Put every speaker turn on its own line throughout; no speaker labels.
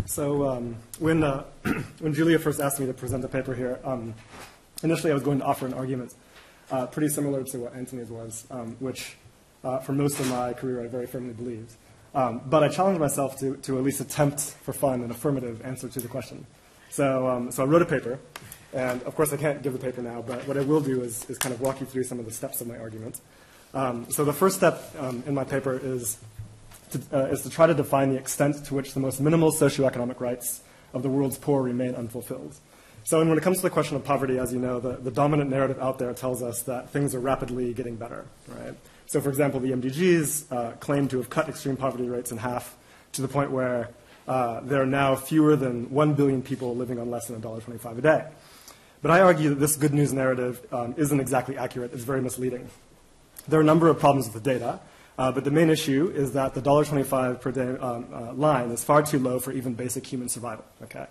So when Julia first asked me to present a paper here, initially I was going to offer an argument pretty similar to what Antony's was, which for most of my career I very firmly believed. But I challenged myself to at least attempt for fun an affirmative answer to the question. So I wrote a paper, and of course I can't give the paper now, but what I will do is kind of walk you through some of the steps of my argument. So the first step in my paper is to try to define the extent to which the most minimal socioeconomic rights of the world's poor remain unfulfilled. So when it comes to the question of poverty, as you know, the dominant narrative out there tells us that things are rapidly getting better, right? So for example, the MDGs claim to have cut extreme poverty rates in half to the point where there are now fewer than 1 billion people living on less than $1.25 a day. But I argue that this good news narrative isn't exactly accurate. It's very misleading. There are a number of problems with the data, but the main issue is that the $1.25 per day line is far too low for even basic human survival. Okay?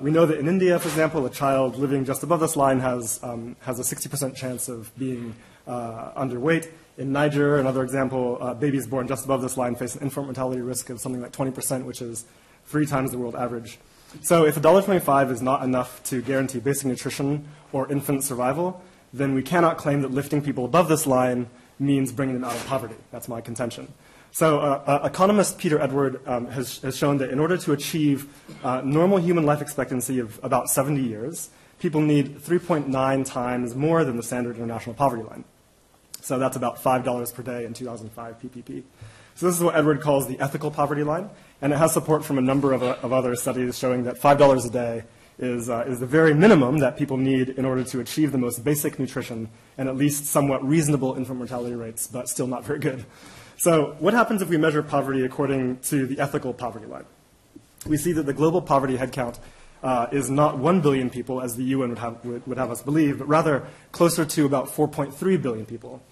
We know that in India, for example, a child living just above this line has a 60% chance of being underweight. In Niger, another example, babies born just above this line face an infant mortality risk of something like 20%, which is 3 times the world average. So if $1.25 is not enough to guarantee basic nutrition or infant survival, then we cannot claim that lifting people above this line means bringing them out of poverty. That's my contention. So economist Peter Edward has shown that in order to achieve normal human life expectancy of about 70 years, people need 3.9 times more than the standard international poverty line. So that's about $5 per day in 2005 PPP. So this is what Edward calls the ethical poverty line, and it has support from a number of other studies showing that $5 a day is the very minimum that people need in order to achieve the most basic nutrition and at least somewhat reasonable infant mortality rates, but still not very good. So what happens if we measure poverty according to the ethical poverty line? We see that the global poverty headcount is not 1 billion people, as the UN would have us believe, but rather closer to about 4.3 billion people.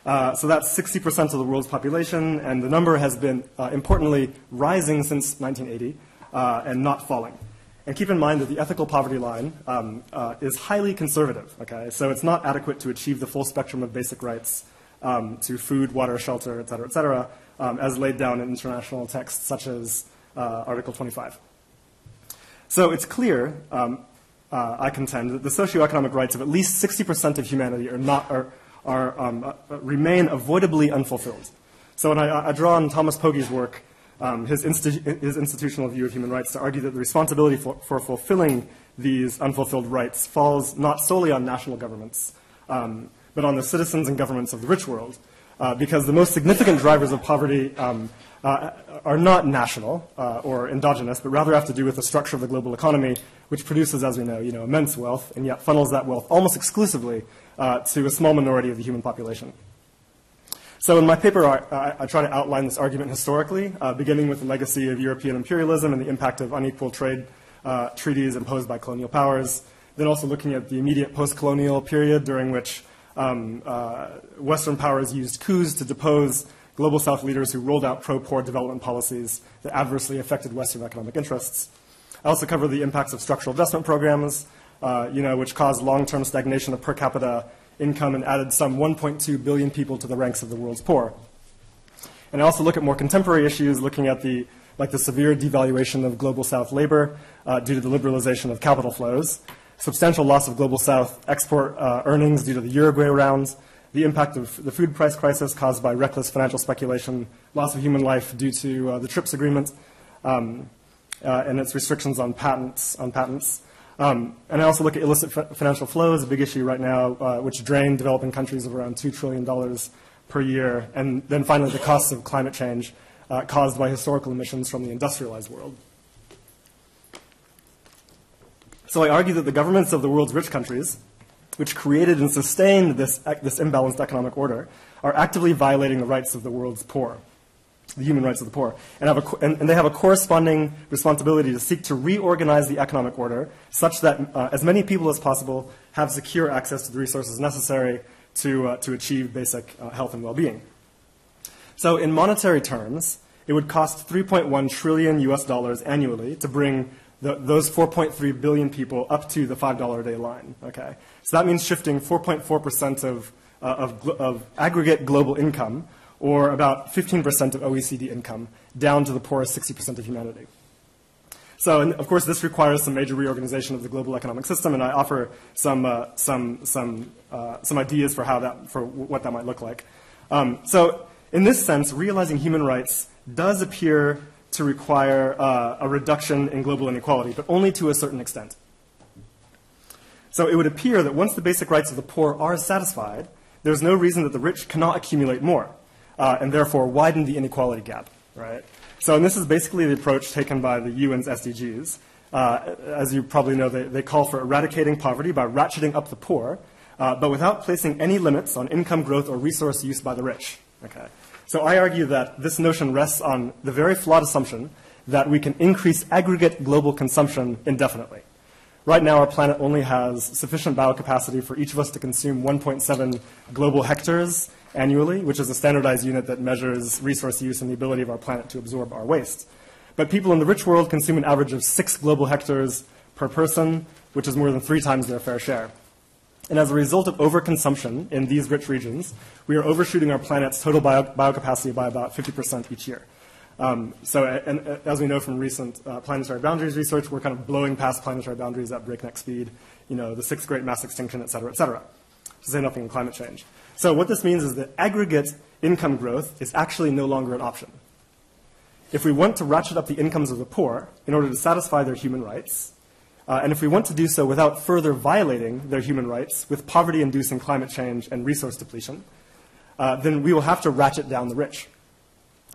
So that's 60% of the world's population, and the number has been, importantly, rising since 1980 and not falling. And keep in mind that the ethical poverty line is highly conservative, okay? So it's not adequate to achieve the full spectrum of basic rights to food, water, shelter, et cetera, as laid down in international texts such as Article 25. So it's clear, I contend, that the socioeconomic rights of at least 60% of humanity remain avoidably unfulfilled. So when I draw on Thomas Pogge's work, his institutional view of human rights, to argue that the responsibility for fulfilling these unfulfilled rights falls not solely on national governments, but on the citizens and governments of the rich world, because the most significant drivers of poverty are not national or endogenous, but rather have to do with the structure of the global economy, which produces, as we know, immense wealth, and yet funnels that wealth almost exclusively to a small minority of the human population. So in my paper, I try to outline this argument historically, beginning with the legacy of European imperialism and the impact of unequal trade treaties imposed by colonial powers, then also looking at the immediate post-colonial period during which Western powers used coups to depose global South leaders who rolled out pro-poor development policies that adversely affected Western economic interests. I also cover the impacts of structural investment programs, which caused long-term stagnation of per capita income and added some 1.2 billion people to the ranks of the world's poor. And I also look at more contemporary issues, looking at the severe devaluation of global South labor due to the liberalization of capital flows, substantial loss of global South export earnings due to the Uruguay rounds, the impact of the food price crisis caused by reckless financial speculation, loss of human life due to the TRIPS agreement, and its restrictions on patents. And I also look at illicit financial flows, a big issue right now, which drain developing countries of around $2 trillion per year. And then finally, the costs of climate change caused by historical emissions from the industrialized world. So I argue that the governments of the world's rich countries, which created and sustained this imbalanced economic order, are actively violating the rights of the world's poor, the human rights of the poor, and they have a corresponding responsibility to seek to reorganize the economic order such that as many people as possible have secure access to the resources necessary to achieve basic health and well-being. So in monetary terms, it would cost $3.1 trillion US annually to bring those 4.3 billion people up to the $5 a day line. Okay, so that means shifting 4.4% of aggregate global income, or about 15% of OECD income, down to the poorest 60% of humanity. So, and of course, this requires some major reorganization of the global economic system, and I offer some ideas for what that might look like. So, in this sense, realizing human rights does appear to require a reduction in global inequality, but only to a certain extent. So, it would appear that once the basic rights of the poor are satisfied, there's no reason that the rich cannot accumulate more, and therefore widen the inequality gap, right? So, and this is basically the approach taken by the UN's SDGs. As you probably know, they call for eradicating poverty by ratcheting up the poor, but without placing any limits on income growth or resource use by the rich. Okay. So I argue that this notion rests on the very flawed assumption that we can increase aggregate global consumption indefinitely. Right now, our planet only has sufficient biocapacity for each of us to consume 1.7 global hectares annually, which is a standardized unit that measures resource use and the ability of our planet to absorb our waste. But people in the rich world consume an average of 6 global hectares per person, which is more than 3 times their fair share. And as a result of overconsumption in these rich regions, we are overshooting our planet's total biocapacity by about 50% each year. And as we know from recent planetary boundaries research, we're kind of blowing past planetary boundaries at breakneck speed, the 6th great mass extinction, et cetera, to say nothing of climate change. So what this means is that aggregate income growth is actually no longer an option. If we want to ratchet up the incomes of the poor in order to satisfy their human rights, and if we want to do so without further violating their human rights with poverty-inducing climate change and resource depletion, then we will have to ratchet down the rich.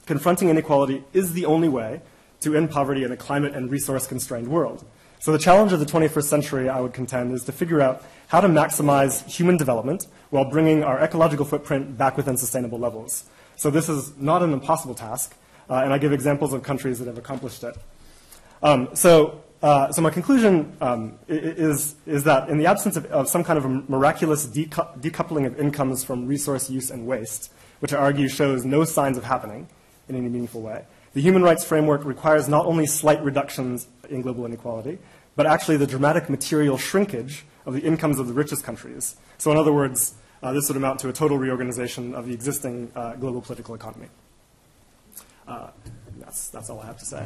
Confronting inequality is the only way to end poverty in a climate and resource-constrained world. So the challenge of the 21st century, I would contend, is to figure out how to maximize human development while bringing our ecological footprint back within sustainable levels. So this is not an impossible task, and I give examples of countries that have accomplished it. So my conclusion is that in the absence of some kind of a miraculous decoupling of incomes from resource use and waste, which I argue shows no signs of happening in any meaningful way, the human rights framework requires not only slight reductions in global inequality, but actually the dramatic material shrinkage of the incomes of the richest countries. So in other words, this would amount to a total reorganization of the existing global political economy. That's all I have to say.